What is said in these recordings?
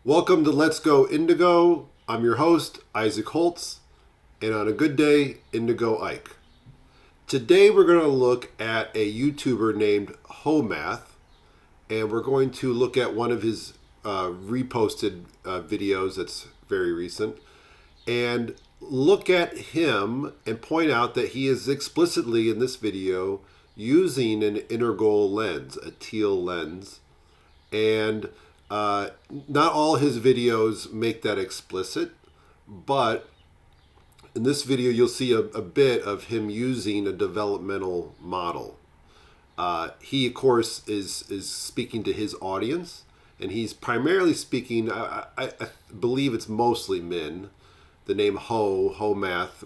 Welcome to Let's Go Indigo. I'm your host, Isaac Holtz, and on a good day, Indigo Ike. Today we're going to look at a YouTuber named Hoe Math, and we're going to look at one of his reposted videos that's very recent, and look at him and point out that he is explicitly in this video using an integral lens, a teal lens, and not all his videos make that explicit, but in this video you'll see a bit of him using a developmental model. He, of course, is speaking to his audience, and he's primarily speaking, I believe it's mostly men. The name Hoe Math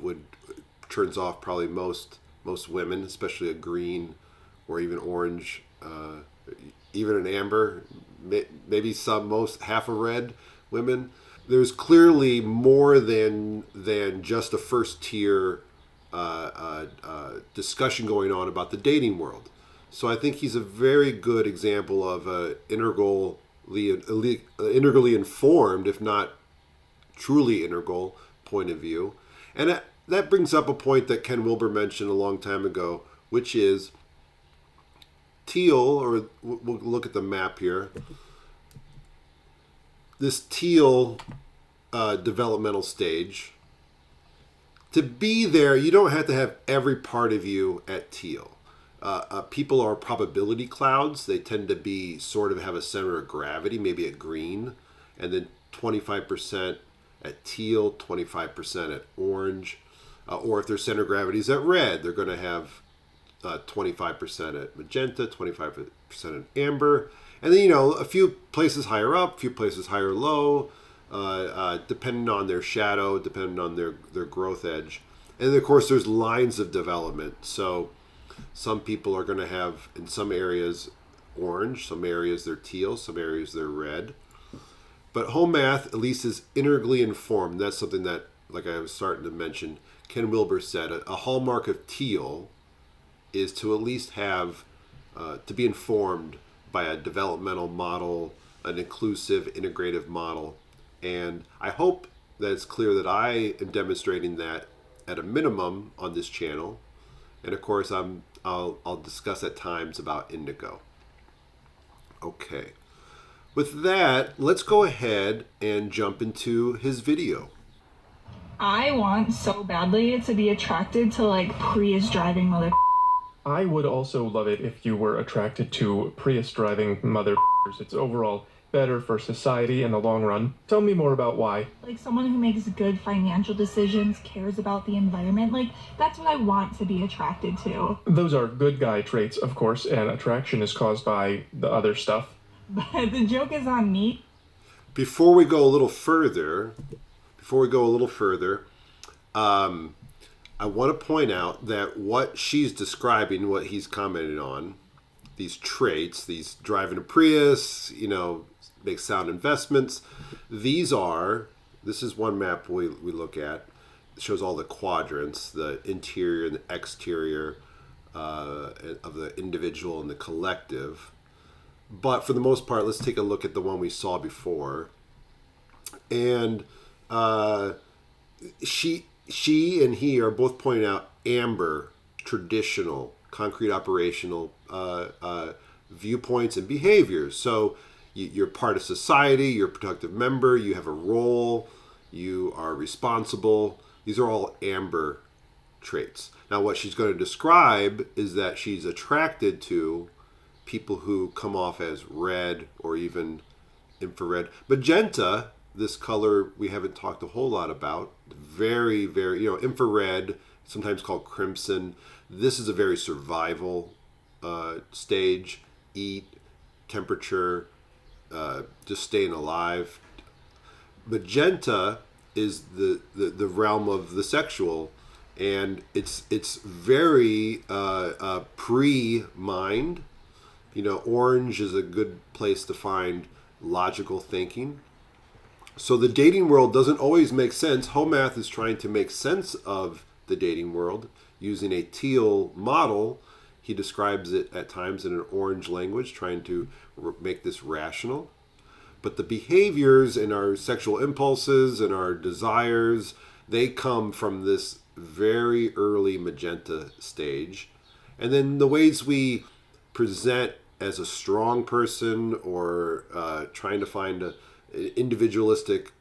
turns off probably most women, especially a green or even orange, even an amber, maybe half a red women. There's clearly more than just a first tier discussion going on about the dating world. So I think he's a very good example of a integrally informed, if not truly integral, point of view. And that brings up a point that Ken Wilber mentioned a long time ago, which is teal, or we'll look at the map here. This teal developmental stage. To be there, you don't have to have every part of you at teal. People are probability clouds. They tend to be have a center of gravity, maybe at green, and then 25% at teal, 25% at orange, or if their center of gravity is at red, they're going to have 25% at magenta, 25% at amber, and then a few places higher up, a few places higher low, depending on their shadow, depending on their growth edge. And then of course there's lines of development. So some people are going to have, in some areas, orange, some areas they're teal, some areas they're red. But Hoe Math at least is integrally informed. That's something that, like I was starting to mention, Ken Wilber said, a hallmark of teal is to at least have, to be informed by a developmental model, an inclusive, integrative model. And I hope that it's clear that I am demonstrating that at a minimum on this channel. And of course, I'll discuss at times about Indigo. Okay. With that, let's go ahead and jump into his video. I want so badly to be attracted to like Prius driving mother. I would also love it if you were attracted to Prius driving mother. It's overall better for society in the long run. Tell me more about why. Like someone who makes good financial decisions, cares about the environment. Like that's what I want to be attracted to. Those are good guy traits, of course, and attraction is caused by the other stuff. But the joke is on me. Before we go a little further, I want to point out that what she's describing, what he's commented on, these traits, these driving a Prius, make sound investments, this is one map we look at. It shows all the quadrants, the interior and the exterior of the individual and the collective. But for the most part, let's take a look at the one we saw before. And she and he are both pointing out amber, traditional, concrete operational viewpoints and behaviors. So you're part of society, you're a productive member, you have a role, you are responsible. These are all amber traits. Now what she's going to describe is that she's attracted to people who come off as red or even infrared. Magenta, this color we haven't talked a whole lot about, very, very, infrared, sometimes called crimson. This is a very survival stage, eat, temperature, just staying alive. Magenta is the realm of the sexual, and it's very pre-mind. Orange is a good place to find logical thinking. So the dating world doesn't always make sense. Hoe Math is trying to make sense of the dating world using a teal model. He describes it at times in an orange language, trying to make this rational. But the behaviors and our sexual impulses and our desires, they come from this very early magenta stage. And then the ways we present as a strong person or trying to find an individualistic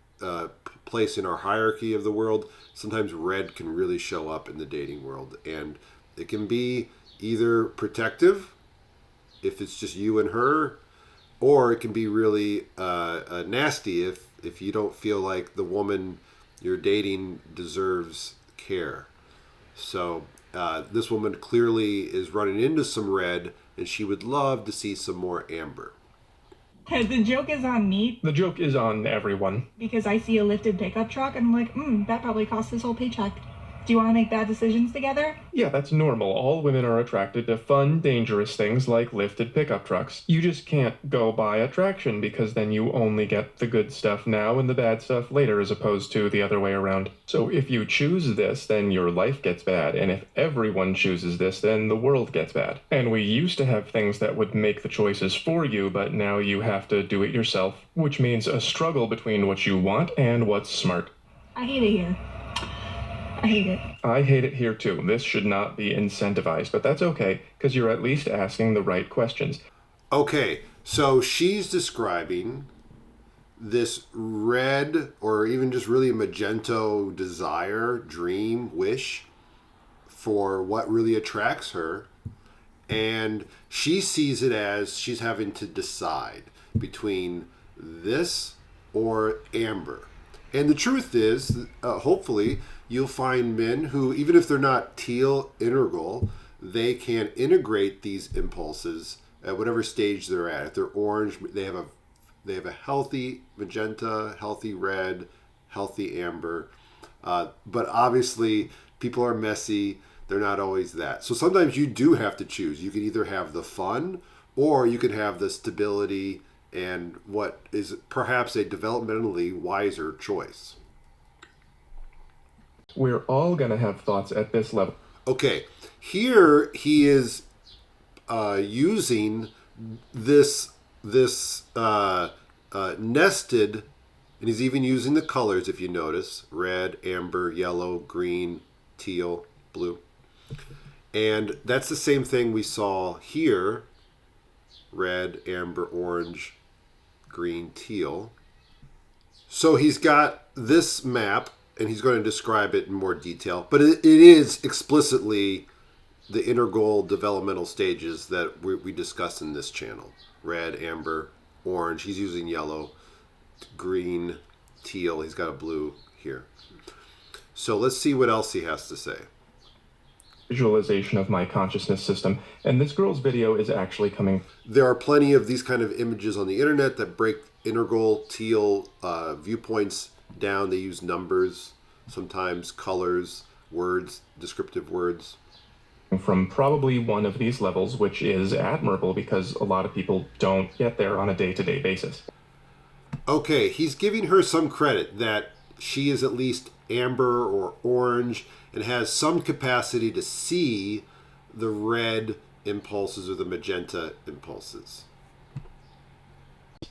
place in our hierarchy of the world, sometimes red can really show up in the dating world. And it can be either protective, if it's just you and her, or it can be really nasty if you don't feel like the woman you're dating deserves care. So this woman clearly is running into some red, and she would love to see some more amber. The joke is on me. The joke is on everyone. Because I see a lifted pickup truck and I'm like, that probably cost this whole paycheck. Do you want to make bad decisions together? Yeah, that's normal. All women are attracted to fun, dangerous things like lifted pickup trucks. You just can't go by attraction because then you only get the good stuff now and the bad stuff later as opposed to the other way around. So if you choose this, then your life gets bad. And if everyone chooses this, then the world gets bad. And we used to have things that would make the choices for you, but now you have to do it yourself, which means a struggle between what you want and what's smart. I hate it here. I hate it. I hate it here too. This should not be incentivized, but that's okay, because you're at least asking the right questions. Okay, so she's describing this red or even just really magento desire, dream, wish for what really attracts her. And she sees it as she's having to decide between this or amber. And the truth is, hopefully, you'll find men who, even if they're not teal integral, they can integrate these impulses at whatever stage they're at. If they're orange, they have a healthy magenta, healthy red, healthy amber. But obviously, people are messy. They're not always that. So sometimes you do have to choose. You can either have the fun or you can have the stability and what is perhaps a developmentally wiser choice. We're all going to have thoughts at this level. Okay, here he is using this nested, and he's even using the colors, if you notice: red, amber, yellow, green, teal, blue. And that's the same thing we saw here: red, amber, orange, green, teal. So he's got this map, and he's going to describe it in more detail. But it is explicitly the integral developmental stages that we discuss in this channel. Red, amber, orange. He's using yellow, green, teal. He's got a blue here. So let's see what else he has to say. Visualization of my consciousness system. And this girl's video is actually coming. There are plenty of these kind of images on the internet that break integral teal viewpoints down. They use numbers, sometimes colors, words, descriptive words. From probably one of these levels, which is admirable because a lot of people don't get there on a day-to-day basis. Okay, he's giving her some credit that she is at least amber or orange and has some capacity to see the red impulses or the magenta impulses.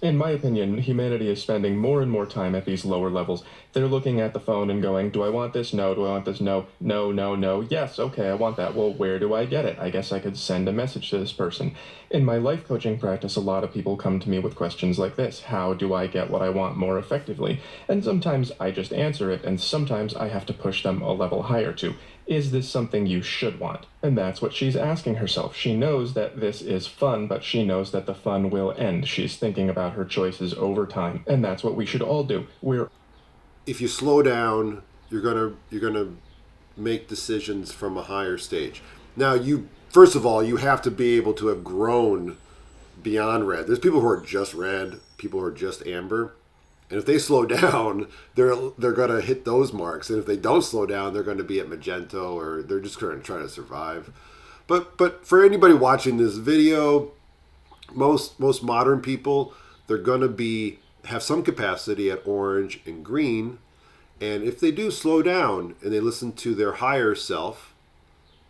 In my opinion, humanity is spending more and more time at these lower levels. They're looking at the phone and going, do I want this? No. Do I want this? No. No, no, no. Yes, okay, I want that. Well, where do I get it? I guess I could send a message to this person. In my life coaching practice, a lot of people come to me with questions like this. How do I get what I want more effectively? And sometimes I just answer it, and sometimes I have to push them a level higher to. Is this something you should want? And that's what she's asking herself. She knows that this is fun, but she knows that the fun will end. She's thinking about her choices over time, and that's what we should all do. If you slow down, you're gonna make decisions from a higher stage. Now, first of all, you have to be able to have grown beyond red. There's people who are just red, people who are just amber. And if they slow down, they're going to hit those marks. And if they don't slow down, they're going to be at magenta, or they're just going to try to survive. But for anybody watching this video, most modern people, they're going to have some capacity at orange and green. And if they do slow down and they listen to their higher self,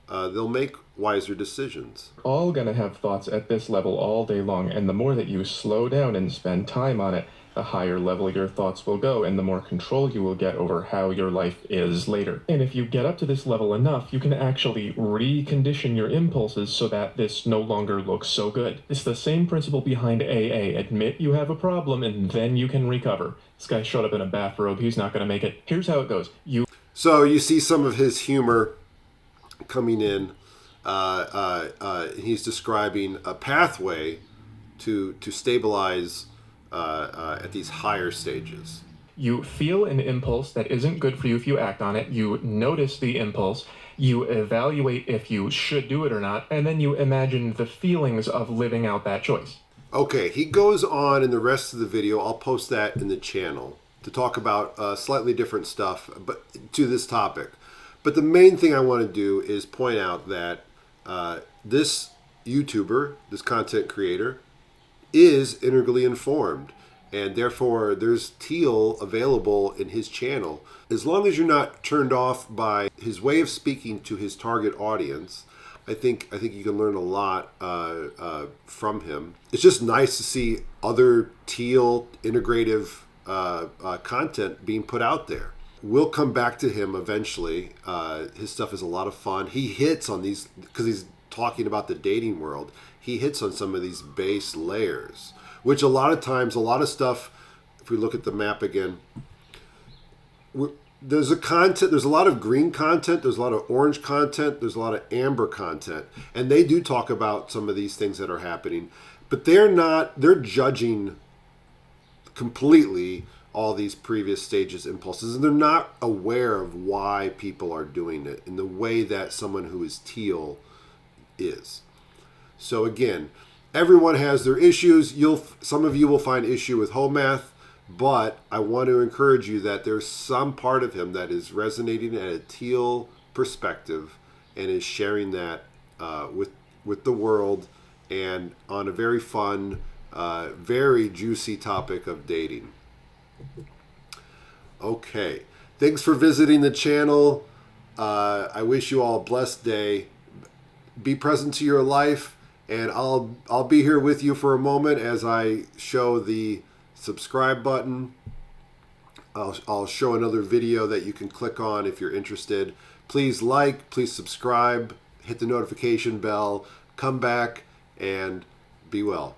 they'll make wiser decisions. All going to have thoughts at this level all day long. And the more that you slow down and spend time on it, the higher level your thoughts will go and the more control you will get over how your life is later. And if you get up to this level enough, you can actually recondition your impulses so that this no longer looks so good. It's the same principle behind AA. Admit you have a problem and then you can recover. This guy showed up in a bathrobe. He's not going to make it. Here's how it goes. So you see some of his humor coming in. He's describing a pathway to stabilize at these higher stages. You feel an impulse that isn't good for you if you act on it. You notice the impulse. You evaluate if you should do it or not. And then you imagine the feelings of living out that choice. Okay, he goes on in the rest of the video. I'll post that in the channel to talk about slightly different stuff, but to this topic. But the main thing I want to do is point out that this YouTuber, this content creator, is integrally informed, and therefore there's teal available in his channel. As long as you're not turned off by his way of speaking to his target audience, I think you can learn a lot from him. It's just nice to see other teal integrative content being put out there. We'll come back to him eventually. His stuff is a lot of fun. He hits on these, because he's talking about the dating world, he hits on some of these base layers, which a lot of times, a lot of stuff, if we look at the map again, there's a lot of green content, there's a lot of orange content, there's a lot of amber content, and they do talk about some of these things that are happening, but they're judging completely all these previous stages impulses, and they're not aware of why people are doing it in the way that someone who is teal is. So again, everyone has their issues. Some of you will find issue with Hoe Math, but I want to encourage you that there's some part of him that is resonating at a teal perspective and is sharing that with the world, and on a very fun, very juicy topic of dating. Okay, thanks for visiting the channel. I wish you all a blessed day. Be present to your life, and I'll be here with you for a moment as I show the subscribe button. I'll show another video that you can click on if you're interested. Please like, please subscribe, hit the notification bell, come back, and be well.